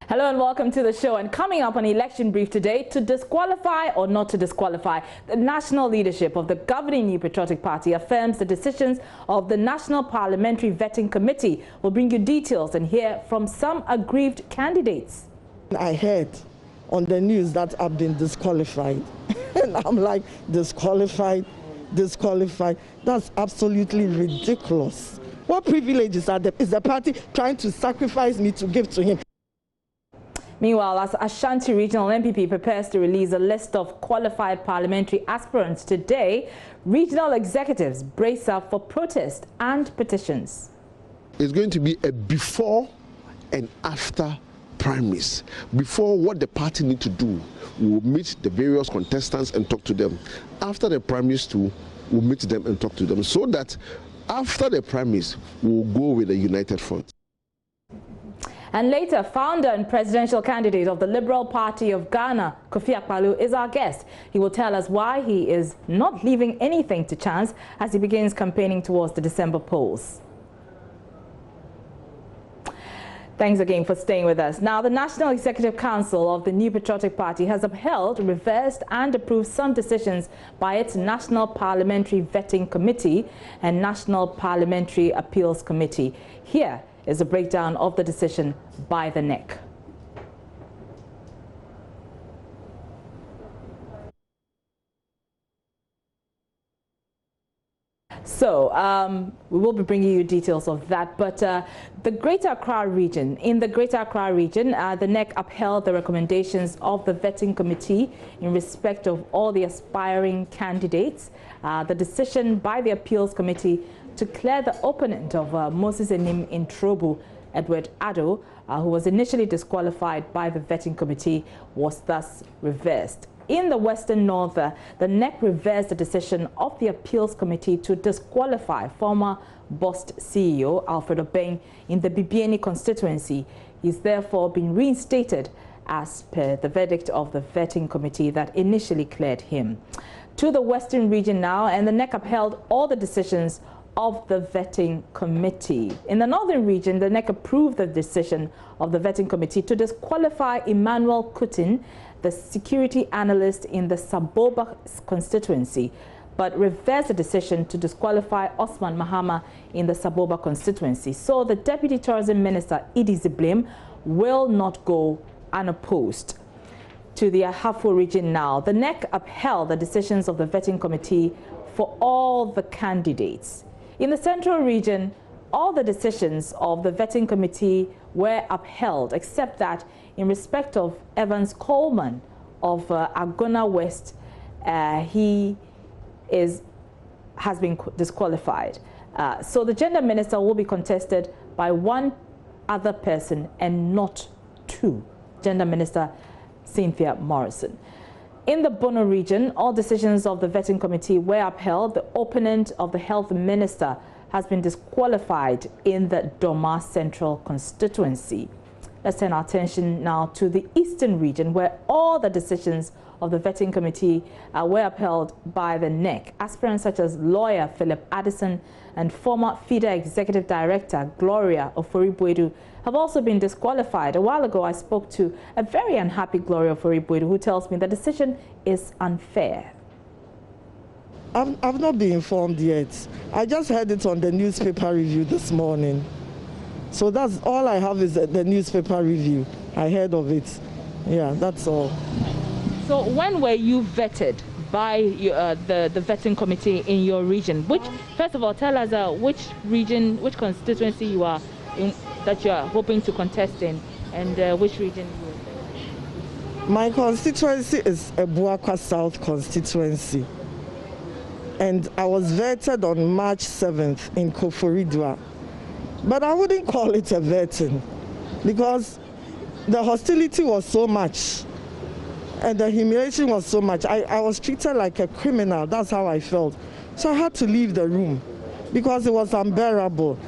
Hello and welcome to the show. And coming up on Election Brief today, to disqualify or not to disqualify, the national leadership of the governing New Patriotic Party affirms the decisions of the National Parliamentary Vetting Committee. We'll bring you details and hear from some aggrieved candidates. I heard on the news that I've been disqualified. And I'm like, disqualified? That's absolutely ridiculous. What privileges are there? Is the party trying to sacrifice me to give to him? Meanwhile, as Ashanti Regional MPP prepares to release a list of qualified parliamentary aspirants today, regional executives brace up for protest and petitions. It's going to be a before and after primaries. Before, what the party need to do, we'll meet the various contestants and talk to them. After the primaries too, we'll meet them and talk to them, so that after the primaries, we'll go with a united front. And later, founder and presidential candidate of the Liberal Party of Ghana, Kofi Akpaloo, is our guest. He will tell us why he is not leaving anything to chance as he begins campaigning towards the December polls. Thanks again for staying with us. Now, the National Executive Council of the New Patriotic Party has upheld, reversed and approved some decisions by its National Parliamentary Vetting Committee and National Parliamentary Appeals Committee. Here is a breakdown of the decision by the NEC. So we will be bringing you details of that, but the Greater Accra region, in the Greater Accra region, the NEC upheld the recommendations of the vetting committee in respect of all the aspiring candidates. The decision by the appeals committee to clear the opponent of Moses Enim in Trobu, Edward Addo, who was initially disqualified by the vetting committee, was thus reversed. In the Western North, the NEC reversed the decision of the appeals committee to disqualify former BOST CEO Alfred Obeng in the Bibiani constituency. He's therefore been reinstated as per the verdict of the vetting committee that initially cleared him. To the Western region now, and the NEC upheld all the decisions of the vetting committee. In the Northern region, the NEC approved the decision of the vetting committee to disqualify Emmanuel Kutin, the security analyst in the Saboba constituency, but reversed the decision to disqualify Osman Mahama in the Saboba constituency. So the Deputy Tourism Minister, Idi Ziblim, will not go unopposed. To the Ahafo region now, the NEC upheld the decisions of the vetting committee for all the candidates. In the Central region, all the decisions of the vetting committee were upheld, except that in respect of Evans Coleman of Agona West, he has been disqualified. So the gender minister will be contested by one other person and not two. Gender Minister Cynthia Morrison. In the Bono region, all decisions of the vetting committee were upheld. The opponent of the health minister has been disqualified in the Doma Central constituency. Let's turn our attention now to the Eastern region, where all the decisions of the vetting committee were upheld by the NEC. Aspirants such as lawyer Philip Addison and former FIDA Executive Director Gloria Ofori-Boadu have also been disqualified. A while ago, I spoke to a very unhappy Gloria Ofori-Boadu, who tells me the decision is unfair. I've not been informed yet. I just heard it on the newspaper review this morning. So that's all I have is the newspaper review. I heard of it. Yeah, that's all. So when were you vetted by the vetting committee in your region? First of all, tell us which region, which constituency you are in, that you are hoping to contest in, and which region you are. My constituency is Ebuakwa South constituency. And I was vetted on March 7th in Koforidua. But I wouldn't call it a vetting because the hostility was so much and the humiliation was so much. I was treated like a criminal. That's how I felt. So I had to leave the room because it was unbearable.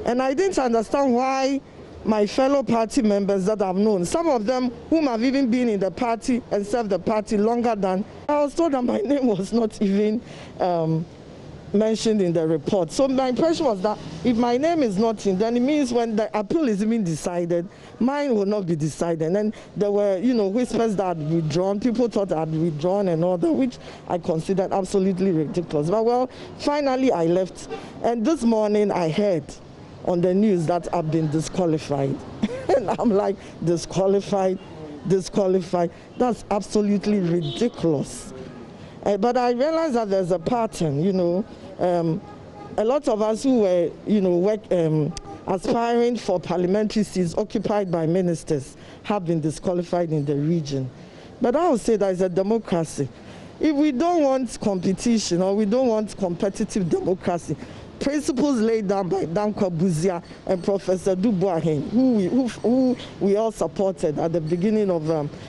And I didn't understand why my fellow party members that I've known, some of them whom have even been in the party and served the party longer than, I was told that my name was not even mentioned in the report. So my impression was that if my name is not in, then it means when the appeal is even decided, mine will not be decided. And there were, whispers that I'd withdrawn. People thought I'd withdrawn and all that, which I considered absolutely ridiculous. But well, finally I left. And this morning I heard on the news that I've been disqualified. And I'm like, disqualified? That's absolutely ridiculous. But I realized that there's a pattern, a lot of us who were, aspiring for parliamentary seats occupied by ministers have been disqualified in the region. But I would say that it's a democracy. If we don't want competition or we don't want competitive democracy, principles laid down by Dankwa Buzia and Professor Dubois, who we all supported at the beginning of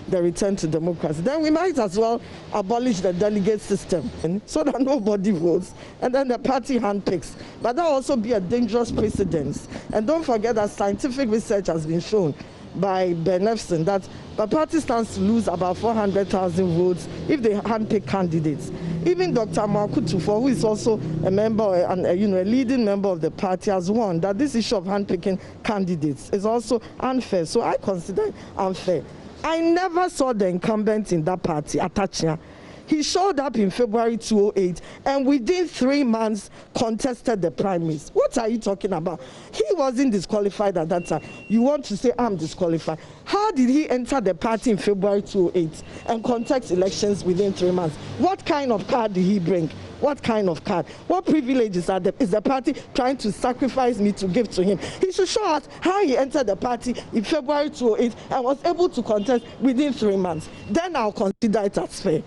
the return to democracy, then we might as well abolish the delegate system so that nobody votes and then the party handpicks. But that will also be a dangerous precedent. And don't forget that scientific research has been shown by Benefson that the party stands to lose about 400,000 votes if they handpick candidates. Even Dr. Makutufo, who is also a member and a leading member of the party, has warned that this issue of handpicking candidates is also unfair. So I consider it unfair. I never saw the incumbent in that party, Atachia. He showed up in February 2008 and within 3 months contested the primaries. What are you talking about? He wasn't disqualified at that time. You want to say I'm disqualified. How did he enter the party in February 2008 and contest elections within 3 months? What kind of card did he bring? What kind of card? What privileges is the party trying to sacrifice me to give to him? He should show us how he entered the party in February 2008 and was able to contest within 3 months. Then I'll consider it as fair.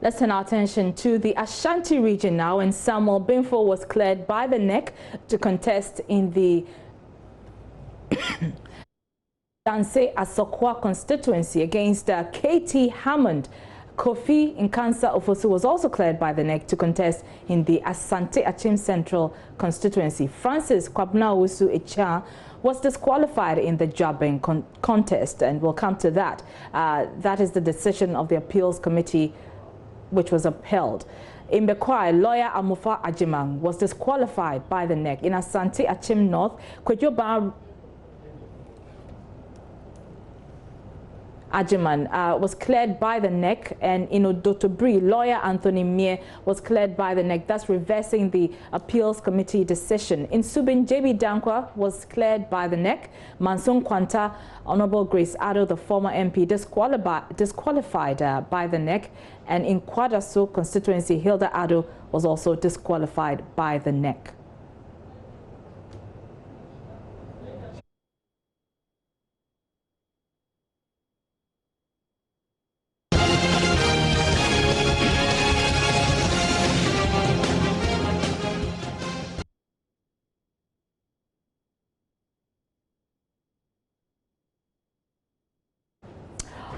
Let's turn our attention to the Ashanti region now, and Samuel Binfo was cleared by the NEC to contest in the Danse Asokwa constituency against KT Hammond. Kofi Nkansa Ofosu was also cleared by the NEC to contest in the Asante Achim Central constituency. Francis Kwabna Owusu Echa was disqualified in the Jabeng contest, and we'll come to that. That is the decision of the appeals committee, which was upheld. In Bekwai, lawyer Amufa Ajimang was disqualified by the NEC. In Asante Achim North, Kwejoba Ajiman was cleared by the NEC, and in Odotobri, lawyer Anthony Mie was cleared by the NEC, thus reversing the appeals committee decision. In Subin, JB Dankwa was cleared by the NEC. Manson Kwanta, Honorable Grace Addo, the former MP, disqualified by the NEC. And in Kwadaso constituency, Hilda Addo was also disqualified by the NEC.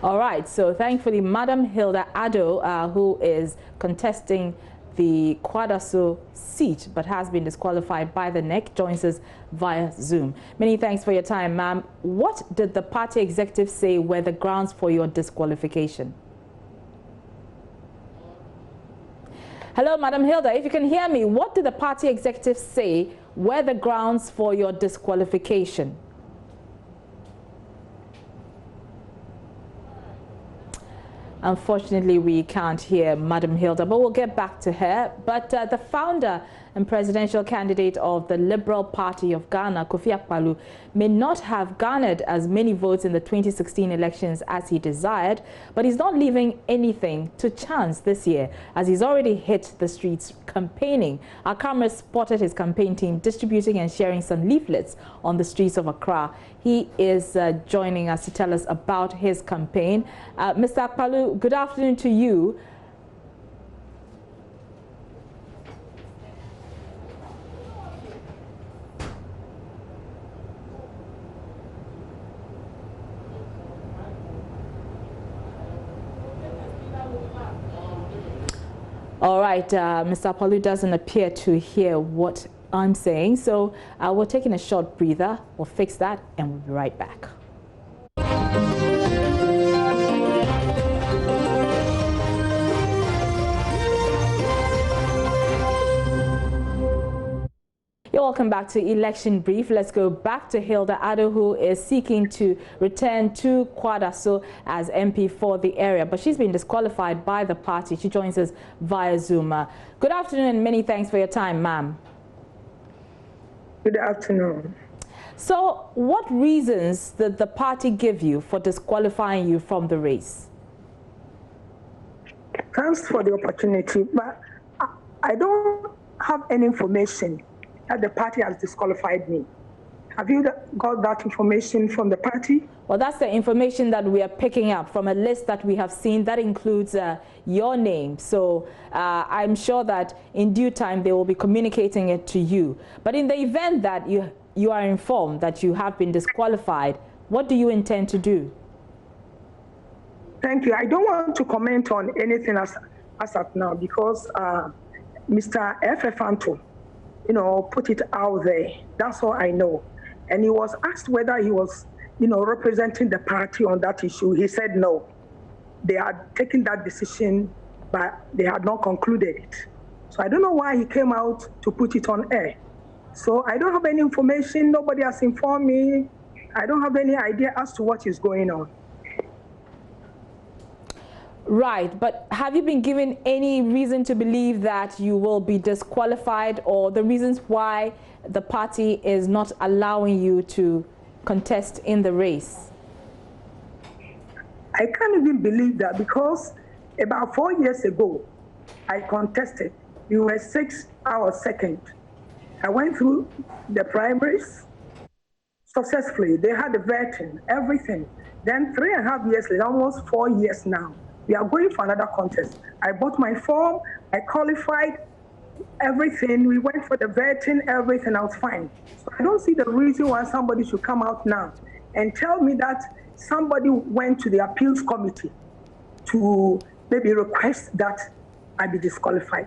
All right, so thankfully, Madam Hilda Addo, who is contesting the Kwadaso seat but has been disqualified by the NEC, joins us via Zoom. Many thanks for your time, ma'am. What did the party executive say were the grounds for your disqualification? Hello, Madam Hilda, if you can hear me, what did the party executive say were the grounds for your disqualification? Unfortunately, we can't hear Madam Hilda, but we'll get back to her. But the founder and presidential candidate of the Liberal Party of Ghana, Kofi Akpaloo, may not have garnered as many votes in the 2016 elections as he desired, but he's not leaving anything to chance this year, as he's already hit the streets campaigning. Our cameras spotted his campaign team distributing and sharing some leaflets on the streets of Accra. He is joining us to tell us about his campaign. Mr. Akpaloo, good afternoon to you. All right, Mr. Akpaloo doesn't appear to hear what I'm saying. So we're taking a short breather. We'll fix that and we'll be right back. You're welcome back to Election Brief. Let's go back to Hilda Addo, who is seeking to return to Kwadaso as MP for the area, but she's been disqualified by the party. She joins us via Zoom. Good afternoon and many thanks for your time, ma'am. Good afternoon. So what reasons did the party give you for disqualifying you from the race? Thanks for the opportunity, but I don't have any information that the party has disqualified me. Have you got that information from the party? Well, that's the information that we are picking up from a list that we have seen that includes your name. So I'm sure that in due time they will be communicating it to you. But in the event that you are informed that you have been disqualified, what do you intend to do? Thank you. I don't want to comment on anything as of now because Mr. F.F. put it out there. That's all I know. And he was asked whether he was, representing the party on that issue. He said no. They had taken that decision, but they had not concluded it. So I don't know why he came out to put it on air. So I don't have any information. Nobody has informed me. I don't have any idea as to what is going on. Right, but have you been given any reason to believe that you will be disqualified, or the reasons why the party is not allowing you to contest in the race? I can't even believe that because about 4 years ago, I contested. We were 6 hours second. I went through the primaries successfully. They had the vetting, everything. Then 3.5 years later, almost 4 years now, we are going for another contest. I bought my form, I qualified, everything. We went for the vetting, everything, I was fine. So I don't see the reason why somebody should come out now and tell me that somebody went to the appeals committee to maybe request that I be disqualified.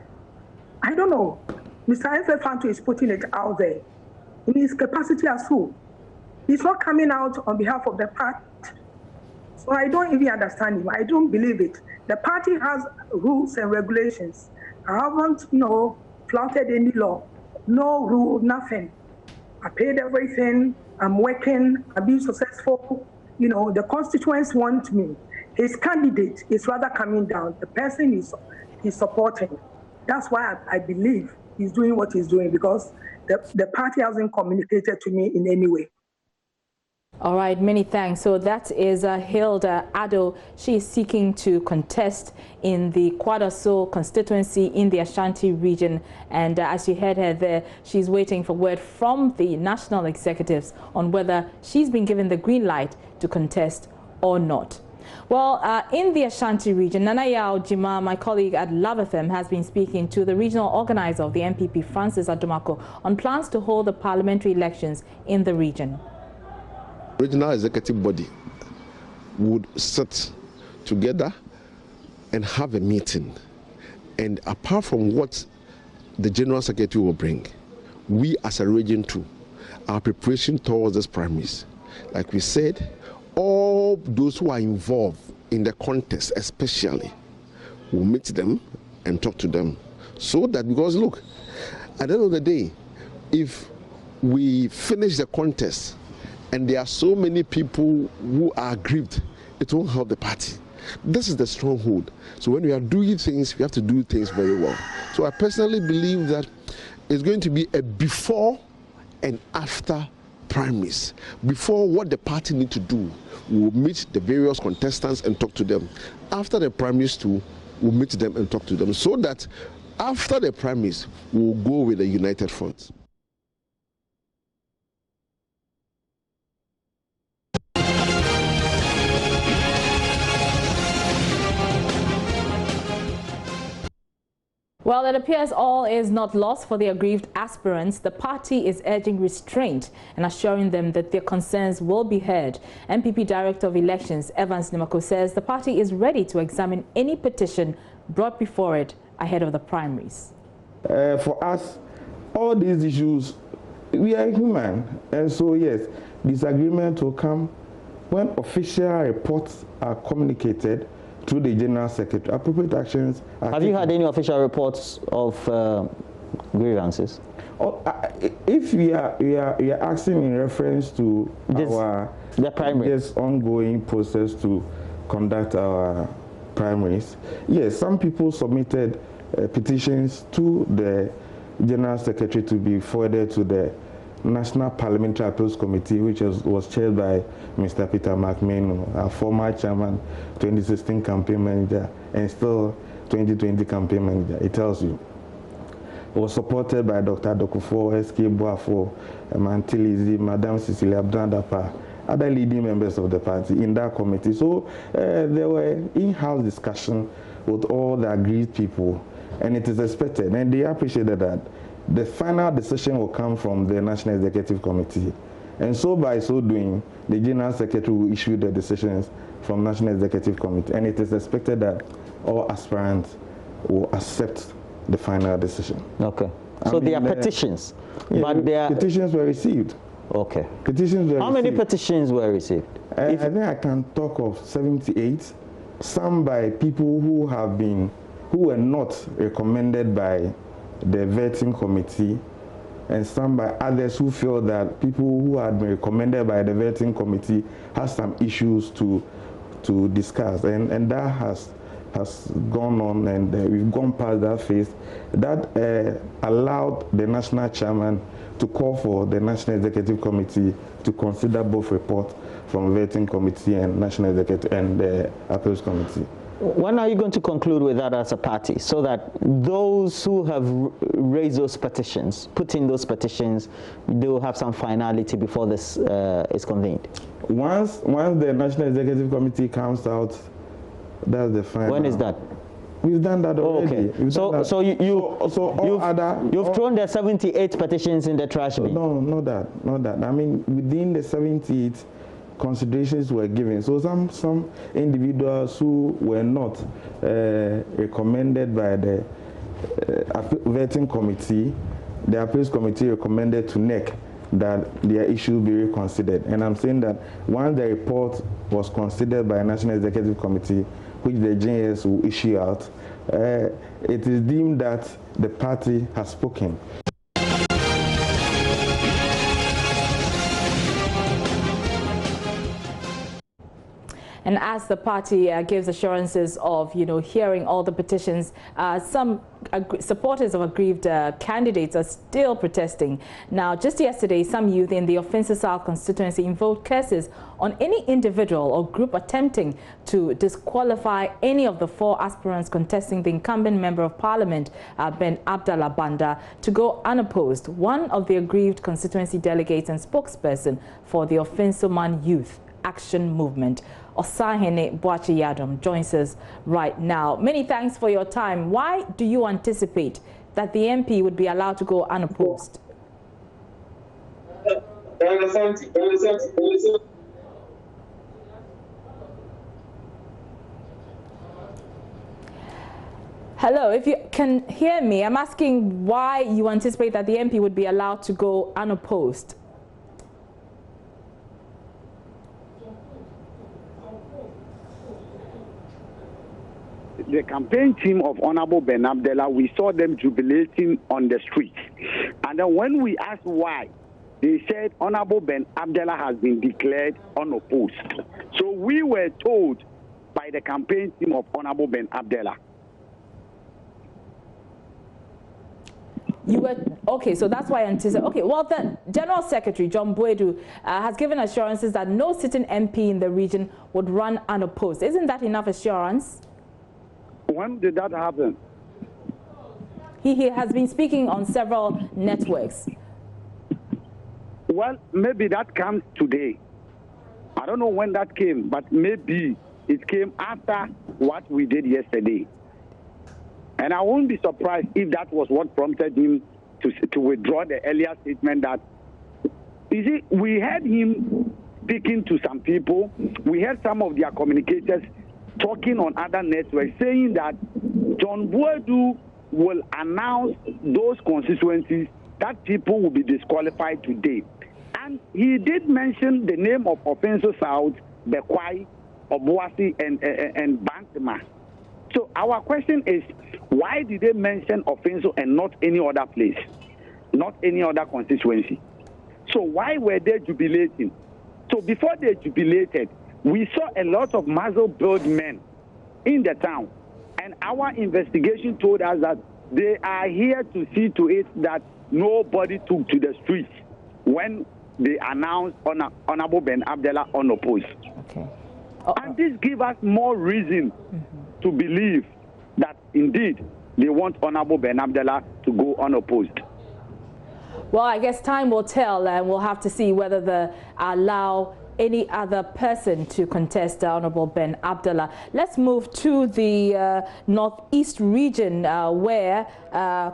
I don't know. Mr. F.F. is putting it out there in his capacity as who? He's not coming out on behalf of the party. So I don't even understand him. I don't believe it. The party has rules and regulations. I haven't, flouted any law. No rule, nothing. I paid everything. I'm working. I'm being successful. The constituents want me. His candidate is rather coming down. The person he's supporting. That's why I believe he's doing what he's doing, because the party hasn't communicated to me in any way. All right, many thanks. So that is Hilda Addo. She is seeking to contest in the Kwadaso constituency in the Ashanti region. And as you heard her there, she's waiting for word from the national executives on whether she's been given the green light to contest or not. Well, in the Ashanti region, Nana Yao Jima, my colleague at Love FM, has been speaking to the regional organizer of the MPP, Francis Adomako, on plans to hold the parliamentary elections in the region. Regional executive body would sit together and have a meeting, and apart from what the general secretary will bring, we as a region too, our preparation towards this primaries, like we said, all those who are involved in the contest especially will meet them and talk to them, so that, because look, at the end of the day, if we finish the contest and there are so many people who are aggrieved, it won't help the party. This is the stronghold. So when we are doing things, we have to do things very well. So I personally believe that it's going to be a before and after primaries. Before, what the party need to do, we'll meet the various contestants and talk to them. After the primaries too, we'll meet them and talk to them, so that after the primaries, we'll go with a united front. Well, it appears all is not lost for the aggrieved aspirants. The party is urging restraint and assuring them that their concerns will be heard. MPP Director of Elections, Evans Nimako, says the party is ready to examine any petition brought before it ahead of the primaries. For us, all these issues, we are human. And so, yes, disagreement will come when official reports are communicated through the General Secretary. Appropriate actions are Have you had any official reports of grievances? If we are asking in reference to the primary, this ongoing process to conduct our primaries, yes, some people submitted petitions to the General Secretary to be forwarded to the National Parliamentary Appeals Committee, which was chaired by Mr. Peter McMahon, our former chairman, 2016 campaign manager, and still 2020 campaign manager. It tells you. It was supported by Dr. Dokufo, S.K. Boafo, Mantilizi, Madame Cecilia Brandapa, other leading members of the party in that committee. So there were in-house discussion with all the aggrieved people, and it is expected, and they appreciated that the final decision will come from the National Executive Committee. And so by so doing, the General Secretary will issue the decisions from National Executive Committee, and it is expected that all aspirants will accept the final decision. Okay. So there are petitions, yeah, but there petitions were received. Okay. Petitions were How many petitions were received? I think I can talk of 78. Some by people who were not recommended by the vetting committee, and some by others who feel that people who had been recommended by the vetting committee have some issues to discuss, and that has gone on, and we've gone past that phase. That allowed the national chairman to call for the National Executive Committee to consider both reports from vetting committee and National Executive and the Appeals Committee. When are you going to conclude with that as a party, so that those who have raised those petitions, put in those petitions, they will have some finality before this is convened? Once the National Executive Committee comes out, that's the final. When is that? We've done that already. Okay. So you've thrown the 78 petitions in the trash bin? No, not that. I mean, within the 78, considerations were given. So some individuals who were not recommended by the vetting committee, the appeals committee recommended to NEC that their issue be reconsidered. And I'm saying that once the report was considered by a National Executive Committee, which the JS will issue out, it is deemed that the party has spoken. And as the party gives assurances of, hearing all the petitions, some supporters of aggrieved candidates are still protesting. Now, just yesterday, some youth in the Offensive South constituency invoked curses on any individual or group attempting to disqualify any of the 4 aspirants contesting the incumbent member of parliament, Ben Abdallah Banda, to go unopposed. One of the aggrieved constituency delegates and spokesperson for the Offensive Man Youth Action Movement, Osahene Boachi Yadom, joins us right now. Many thanks for your time. Why do you anticipate that the MP would be allowed to go unopposed? Hello, if you can hear me, I'm asking why you anticipate that the MP would be allowed to go unopposed. The campaign team of Honorable Ben Abdallah, we saw them jubilating on the street. And then when we asked why, they said Honorable Ben Abdallah has been declared unopposed. So we were told by the campaign team of Honorable Ben Abdallah. You were okay, so that's why I anticipate. Okay, well, the General Secretary John Boedu has given assurances that no sitting MP in the region would run unopposed. Isn't that enough assurance? When did that happen? He has been speaking on several networks. Well, maybe that comes today. I don't know when that came, but maybe it came after what we did yesterday. And I won't be surprised if that was what prompted him to withdraw the earlier statement that, you see, we heard him speaking to some people. We heard some of their communicators talking on other networks saying that John Boedu will announce those constituencies that people will be disqualified today. And he did mention the name of Offenso South, Bekwai, Obuasi, and Bantama. So our question is, why did they mention Offenso and not any other place, not any other constituency? So why were they jubilating? So before they jubilated, we saw a lot of muzzle-built men in the town. And our investigation told us that they are here to see to it that nobody took to the streets when they announced Honorable Ben Abdallah unopposed. Okay. And this gives us more reason to believe that indeed they want Honorable Ben Abdallah to go unopposed. Well, I guess time will tell, and we'll have to see whether they allow any other person to contest Honorable Ben Abdallah. Let's move to the Northeast region where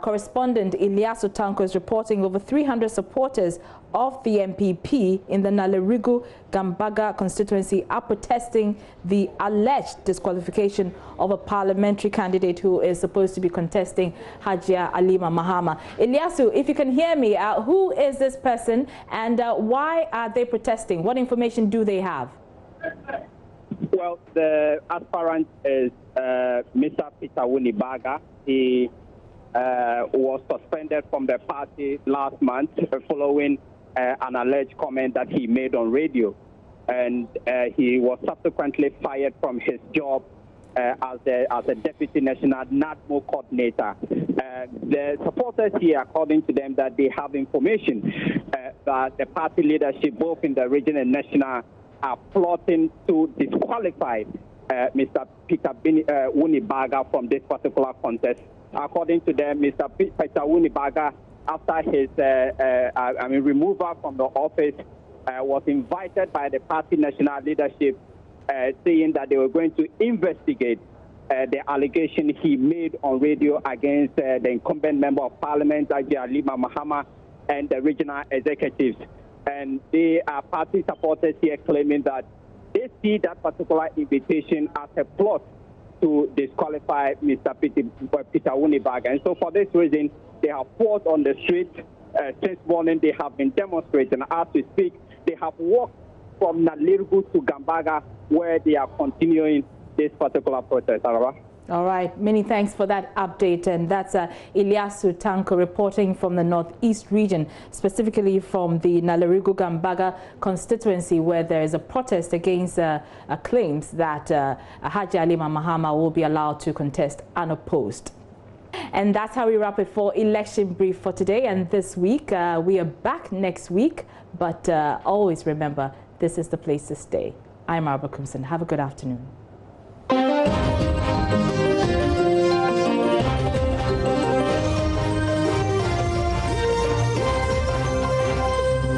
correspondent Ilyasu Tanko is reporting over 300 supporters of the MPP in the Nalerigu Gambaga constituency are protesting the alleged disqualification of a parliamentary candidate who is supposed to be contesting Hajia Alima Mahama. Ilyasu, if you can hear me, who is this person and why are they protesting? What information do they have? Well, the aspirant is Mr. Peter Wunibaga. He was suspended from the party last month following an alleged comment that he made on radio. And he was subsequently fired from his job as a deputy national NADMO coordinator. The supporters here, according to them, that they have information that the party leadership, both in the region and national, are plotting to disqualify Mr. Peter Wunibaga from this particular contest. According to them, Mr. Peter Wunibaga, after his removal from the office, was invited by the party national leadership, saying that they were going to investigate the allegation he made on radio against the incumbent member of parliament, Hajia Alima Mahama, and the regional executives. And they are party supporters here claiming that they see that particular invitation as a plot to disqualify Mr. Peter Wunibaga. And so for this reason, they have fought on the street. Since morning, they have been demonstrating. As we speak, they have walked from Nalerigu to Gambaga, where they are continuing this particular protest. All right, many thanks for that update. And that's Ilyasu Tanko reporting from the Northeast region, specifically from the Nalerigu Gambaga constituency, where there is a protest against claims that Hajia Alima Mahama will be allowed to contest unopposed. And that's how we wrap it for Election Brief for today and this week. We are back next week, but always remember, this is the place to stay. I'm Arba Kumson. Have a good afternoon.